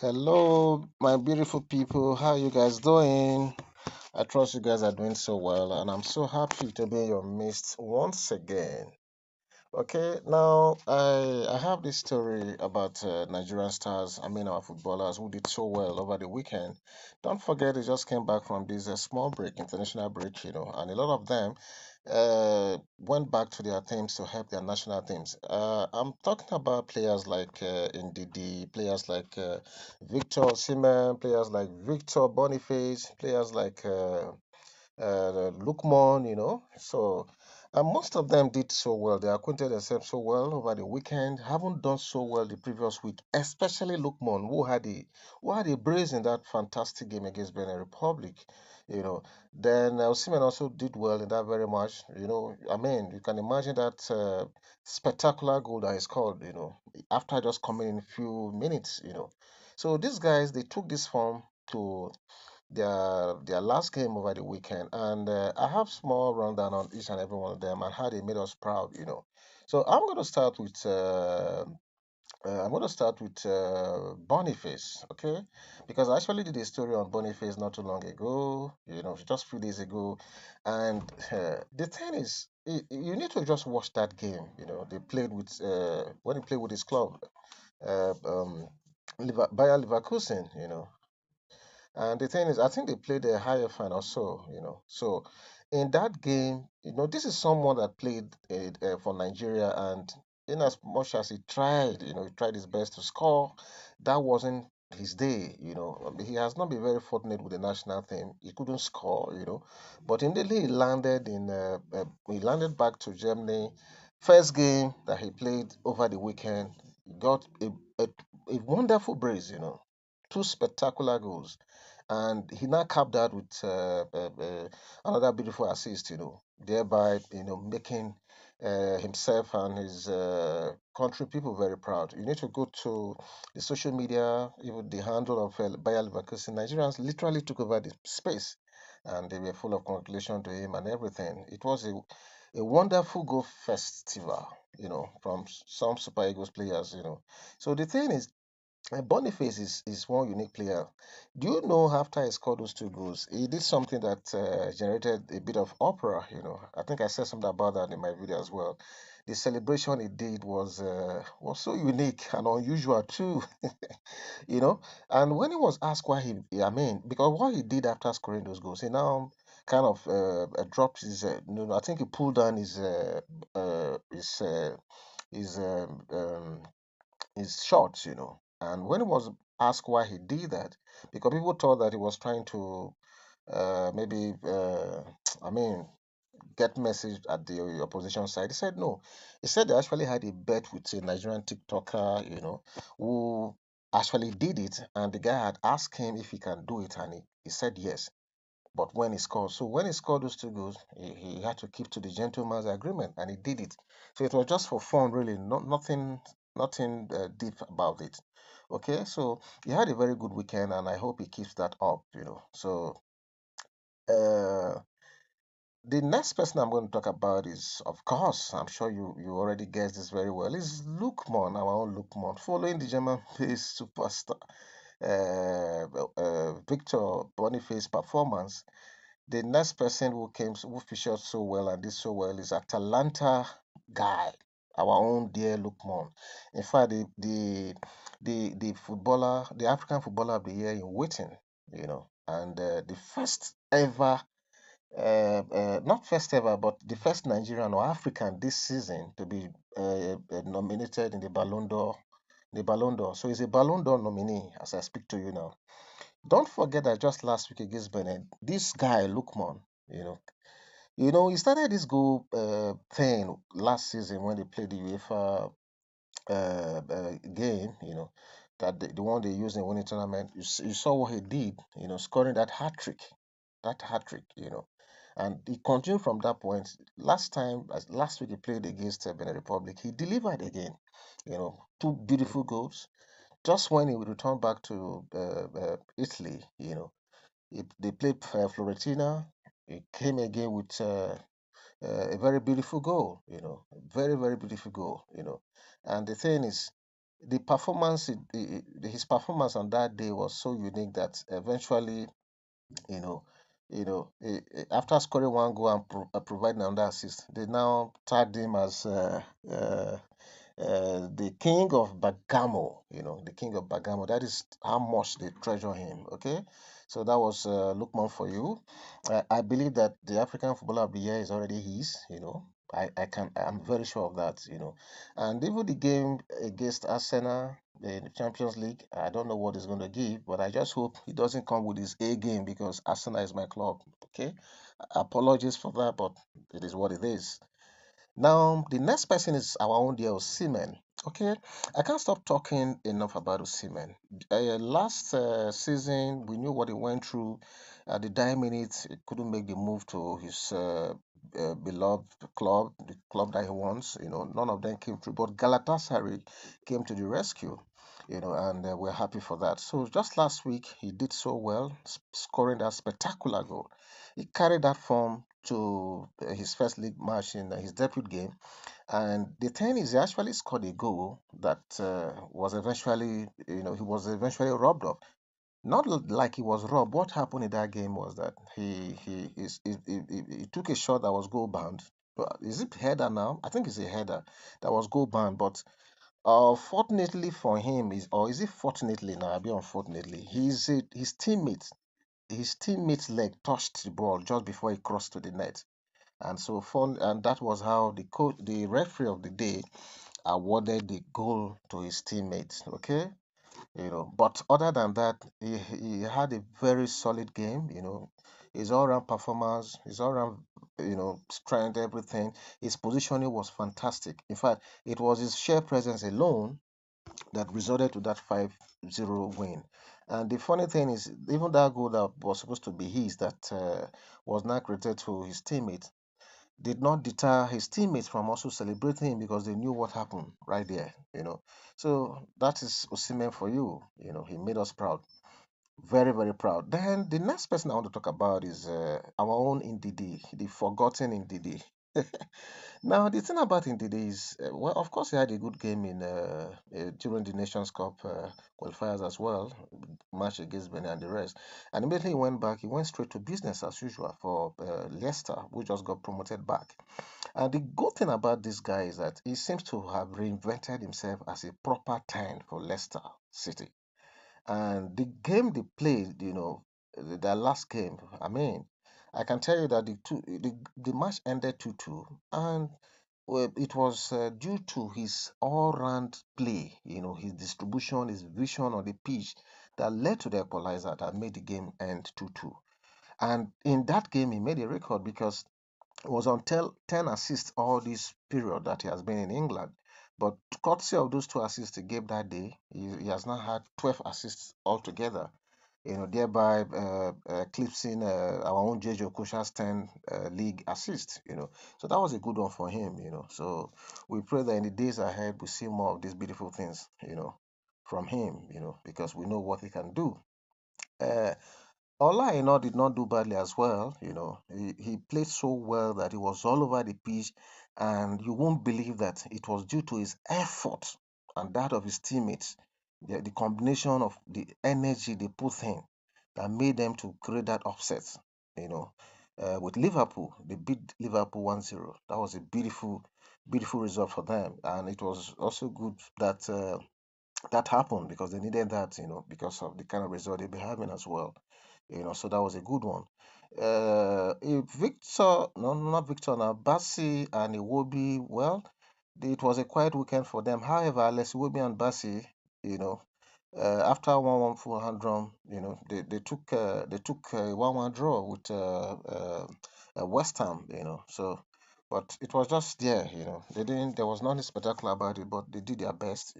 Hello, my beautiful people. How you guys doing? I trust you guys are doing so well, and I'm so happy to be in your midst once again. Okay, now I have this story about Nigerian stars. I mean, our footballers who did so well over the weekend. Don't forget, they just came back from this small break, international break, and a lot of them went back to their teams to help their national teams. I'm talking about players like Ndidi, players like Victor Osimhen, players like Victor Boniface, players like Lookman, So, and most of them did so well. They acquainted themselves so well over the weekend. Haven't done so well the previous week, especially Lookman, who had a brace in that fantastic game against Benin Republic. You know, then Osimhen also did well in that very match. I mean, you can imagine that spectacular goal that he scored. After just coming in a few minutes. So these guys they took this form to their last game over the weekend, and I have small rundown on each and every one of them and how they made us proud. So I'm going to start with Boniface, okay? Because I actually did a story on Boniface not too long ago, just a few days ago, and the thing is, you need to just watch that game. They played with when he played with his club, Bayer Leverkusen. And the thing is, I think they played a higher fan or so. So in that game, this is someone that played for Nigeria, and in as much as he tried his best to score, that wasn't his day. I mean, he has not been very fortunate with the national team. He couldn't score. But immediately he landed back to Germany. First game that he played over the weekend, he got a wonderful brace. Two spectacular goals, and he now capped that with another beautiful assist, thereby making himself and his country people very proud. You need to go to the social media, even the handle of Bayer Leverkusen. Nigerians literally took over the space, and they were full of congratulations to him and everything. It was a wonderful goal festival, from some Super Eagles players. So the thing is, Boniface is one unique player. Do you know after he scored those two goals, he did something that generated a bit of opera. I think I said something about that in my video as well. The celebration he did was so unique and unusual too. you know. And when he was asked why I mean, because what he did after scoring those goals, he now kind of dropped I think he pulled down uh, his, uh, his his shots. And when he was asked why he did that, because people thought that he was trying to maybe, I mean, get message at the opposition side. He said no. He said they actually had a bet with a Nigerian TikToker, who actually did it, and the guy had asked him if he can do it, and he said yes. But when he scored, so when he scored those two goals, he had to keep to the gentleman's agreement, and he did it. So it was just for fun, really, nothing deep about it. Okay, so he had a very good weekend, and I hope he keeps that up. So uh, the next person I'm going to talk about is, of course, I'm sure you already guessed this very well, is Lookman, our own Lookman, following the German-based superstar Victor Boniface performance. The next person who featured so well and did so well is Atalanta guy, our own dear Lookman. In fact, the footballer, the African footballer of the year in waiting, and the first ever, not first ever, but the first Nigerian or African this season to be nominated in the Ballon d'Or. So he's a Ballon d'Or nominee as I speak to you now. Don't forget that just last week against Benin, this guy Lookman, you know, he started this goal thing last season when they played the UEFA game, that the one they used in winning tournament. You saw what he did, scoring that hat trick. And he continued from that point. Last week he played against Benin Republic, he delivered again, two beautiful goals. Just when he would return back to Italy, they played Florentina. He came again with a very beautiful goal, very, very beautiful goal. And the thing is, the performance, his performance on that day was so unique that eventually, you know, after scoring one goal and providing another assist, they now tagged him as the king of Bagamo, the king of Bagamo. That is how much they treasure him. Okay, so that was Lookman for you. I believe that the African Footballer of the Year is already his. I'm very sure of that. And even the game against Arsenal in the Champions League, I don't know what he's going to give, but I just hope he doesn't come with his A game because Arsenal is my club. Okay, apologies for that, but it is what it is. Now, the next person is our own dear Osimhen. Okay, I can't stop talking enough about Osimhen. Last season, we knew what he went through. At the dying minutes, he couldn't make the move to his beloved club, the club that he wants. None of them came through, but Galatasaray came to the rescue. And we're happy for that. So just last week, he did so well, scoring that spectacular goal. He carried that form to his first league match in his debut game. And the thing is, he actually scored a goal that was eventually, he was eventually robbed of. Not like he was robbed. What happened in that game was that he took a shot that was goal bound. Is it header now? I think it's a header that was goal bound. But fortunately for him, is it fortunately now? I'll be unfortunately. His teammate's leg touched the ball just before he crossed to the net, and that was how the referee of the day awarded the goal to his teammate. Okay, but other than that, he had a very solid game. His all-round performance, his all-round, strength, everything. His positioning was fantastic. In fact, it was his sheer presence alone that resulted to that 5-0 win. And the funny thing is, even that goal that was supposed to be his, that was not credited to his teammate, did not deter his teammates from also celebrating him because they knew what happened right there. So that is Osimhen for you. He made us proud. Very, very proud. Then the next person I want to talk about is our own Ndidi, the forgotten Ndidi. Now, the thing about Ndidi is, well, of course, he had a good game during the Nations Cup qualifiers as well, match against Benin and the rest. And immediately he went back, he went straight to business as usual for Leicester, who just got promoted back. And the good thing about this guy is that he seems to have reinvented himself as a proper 10 for Leicester City. And the game they played, their last game, I mean, I can tell you that the match ended 2-2, and well, it was due to his all-round play, his distribution, his vision on the pitch that led to the equalizer that made the game end 2-2. And in that game, he made a record because was on 10 assists all this period that he has been in England. But courtesy of those two assists he gave that day, he has now had 12 assists altogether, thereby eclipsing our own JJ Okocha's 10 league assists. So that was a good one for him. So we pray that in the days ahead we see more of these beautiful things, from him, because we know what he can do. Uh, Ola did not do badly as well. He played so well that he was all over the pitch, and you won't believe that it was due to his effort and that of his teammates. The combination of the energy they put in that made them to create that upset. You know, with Liverpool, they beat Liverpool 1-0. That was a beautiful, beautiful result for them, and it was also good that that happened because they needed that, because of the kind of result they'll be having as well. So that was a good one. If Victor, no, not Victor, now Bassi and Iwobi, well, it was a quiet weekend for them. However, Alex Iwobi and Bassi, you know, after 1-1 full hand drum, they took a 1-1 draw with West Ham. So, but it was just there. They didn't. There was nothing spectacular about it, but they did their best.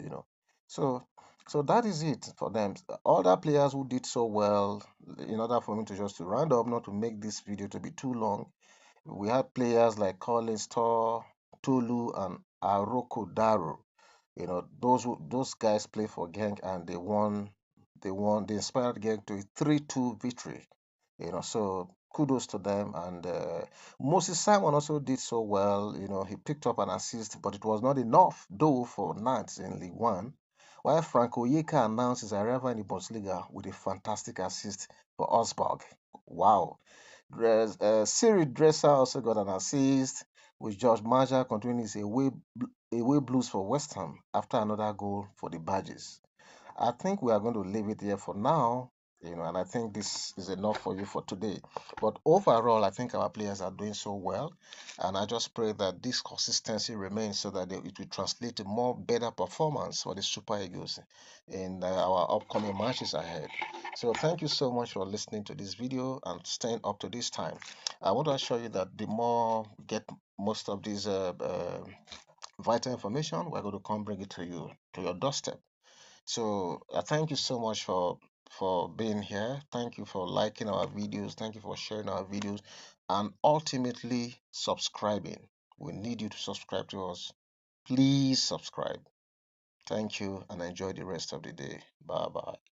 So, so that is it for them. Other players who did so well, in order for me to just to round up, not to make this video to be too long, we had players like Collins, Tor, Tolu, and Aroko Daru. Those guys play for Genk and they won. They inspired Genk to a 3-2 victory. So kudos to them. And Moses Simon also did so well. He picked up an assist, but it was not enough, though, for Nantes in League One. while Franco Yeka announced his arrival in the Bundesliga with a fantastic assist for Augsburg. Wow. Siri Dresser also got an assist, with George Maja continuing his away blues for West Ham after another goal for the Badgers. I think we are going to leave it here for now, and I think this is enough for you for today. But overall, I think our players are doing so well, and I just pray that this consistency remains so that it will translate to more better performance for the Super Eagles in our upcoming matches ahead. So thank you so much for listening to this video and staying up to this time. I want to assure you that the more get most of these vital information, we're going to come bring it to you to your doorstep. So thank you so much for being here. Thank you for liking our videos. Thank you for sharing our videos, and ultimately subscribing. We need you to subscribe to us. Please subscribe. Thank you, and enjoy the rest of the day. Bye bye.